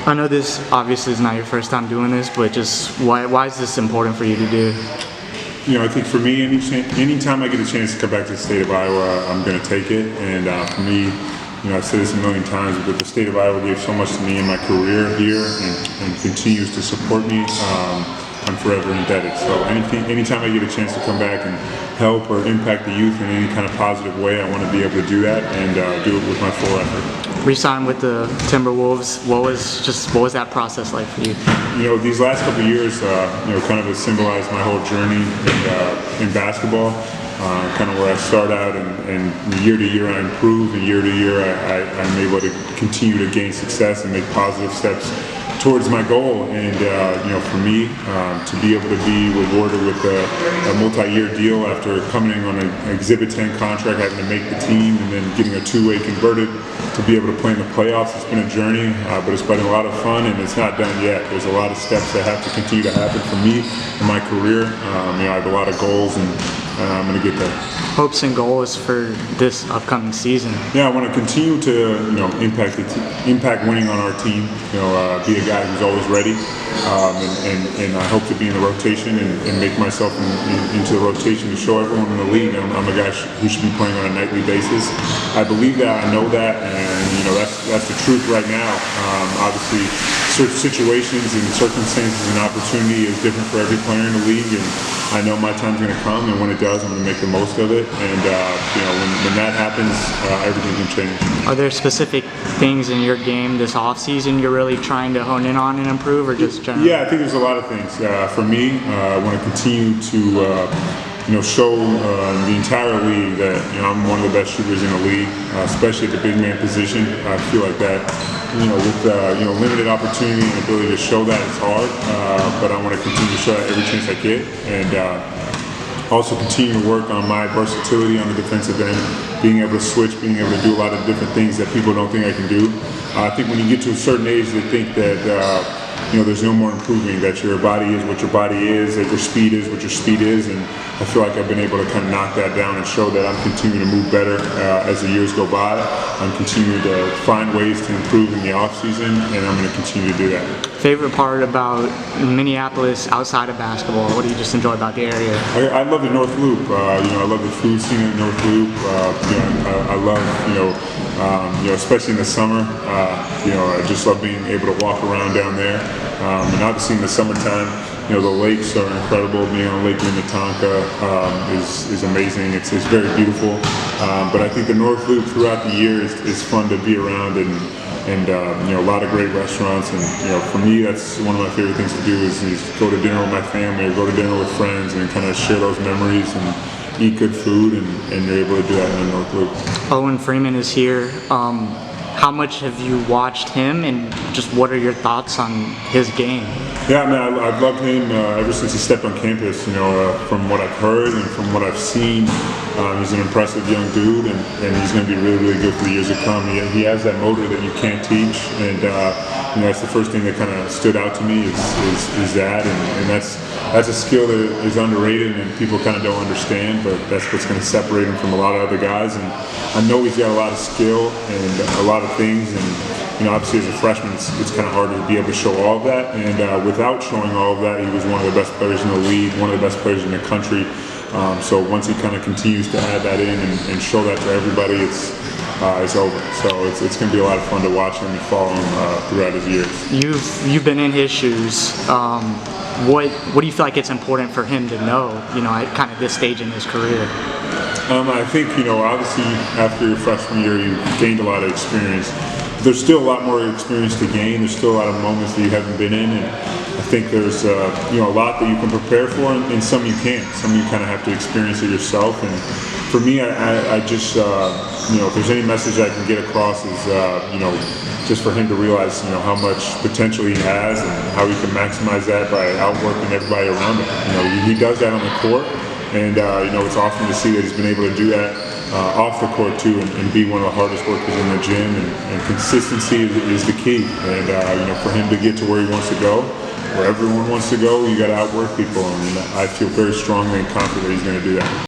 I know this obviously is not your first time doing this, but just why is this important for you to do? I think for me, anytime I get a chance to come back to the state of Iowa, I'm going to take it. And for me, I've said this a million times, but the state of Iowa gave so much to me in my career here and continues to support me. I'm forever indebted. So anytime I get a chance to come back and help or impact the youth in any kind of positive way, I want to be able to do that and do it with my full effort. Re-signed with the Timberwolves. What was that process like for you? These last couple of years, kind of has symbolized my whole journey in basketball. Kind of where I start out, and year to year I improve, and year to year I'm able to continue to gain success and make positive steps towards my goal. And for me, to be able to be rewarded with a multi-year deal after coming in on an Exhibit 10 contract, having to make the team, and then getting a two-way converted to be able to play in the playoffs, it's been a journey, but it's been a lot of fun, and it's not done yet. There's a lot of steps that have to continue to happen for me in my career. I have a lot of goals, and I'm going to get there. Hopes and goals for this upcoming season? Yeah, I want to continue to impact winning on our team. Be a guy who's always ready, and I hope to be in the rotation and make myself into the rotation to show everyone in the league I'm a guy who should be playing on a nightly basis. I believe that, I know that, and that's the truth right now. Obviously, certain situations and circumstances and opportunity is different for every player in the league, and I know my time's going to come, and when it does, I'm going to make the most of it. And when that happens, everything can change. Are there specific things in your game this off season you're really trying to hone in on and improve, or just generally? Yeah, I think there's a lot of things. For me, I want to continue to show the entire league that I'm one of the best shooters in the league, especially at the big man position. I feel like that, with limited opportunity and ability to show that, it's hard. But I want to continue to show that every chance I get, and also continue to work on my versatility on the defensive end, being able to switch, being able to do a lot of different things that people don't think I can do. I think when you get to a certain age, they think that there's no more improving, that your body is what your body is, that your speed is what your speed is, and I feel like I've been able to kind of knock that down and show that I'm continuing to move better as the years go by. I'm continuing to find ways to improve in the off season, and I'm going to continue to do that. Favorite part about Minneapolis outside of basketball? What do you just enjoy about the area? I love the North Loop. I love the food scene in the North Loop. I love, especially in the summer. I just love being able to walk around down there. And obviously in the summertime, the lakes are incredible. Being on Lake Minnetonka is amazing. It's very beautiful. But I think the North Loop throughout the year is fun to be around, and a lot of great restaurants. And for me, that's one of my favorite things to do is go to dinner with my family or go to dinner with friends and kind of share those memories and eat good food, and you're able to do that in the North Loop. Owen Freeman is here. How much have you watched him, and just what are your thoughts on his game? Yeah, man, I've loved him ever since he stepped on campus. From what I've heard and from what I've seen, he's an impressive young dude, and he's going to be really, really good for the years to come. He has that motor that you can't teach, and that's the first thing that kind of stood out to me is that, and that's a skill that is underrated and people kind of don't understand, but that's what's going to separate him from a lot of other guys. And I know he's got a lot of skill and a lot of things, and obviously as a freshman it's kind of hard to be able to show all of that, and without showing all of that, he was one of the best players in the league, one of the best players in the country. So once he kind of continues to add that in and show that to everybody, it's over. So it's going to be a lot of fun to watch him and follow him throughout his years. You've been in his shoes. What do you feel like it's important for him to know, at kind of this stage in his career? I think, obviously after your freshman year, you gained a lot of experience. There's still a lot more experience to gain. There's still a lot of moments that you haven't been in, and I think there's a lot that you can prepare for, and some you can't. Some you kind of have to experience it yourself. And for me, I just if there's any message I can get across is just for him to realize how much potential he has and how he can maximize that by outworking everybody around him. He does that on the court, and it's awesome to see that he's been able to do that off the court too, and be one of the hardest workers in the gym. And consistency is the key. And for him to get to where he wants to go, where everyone wants to go, you got to outwork people. And I feel very strongly and confident that he's going to do that.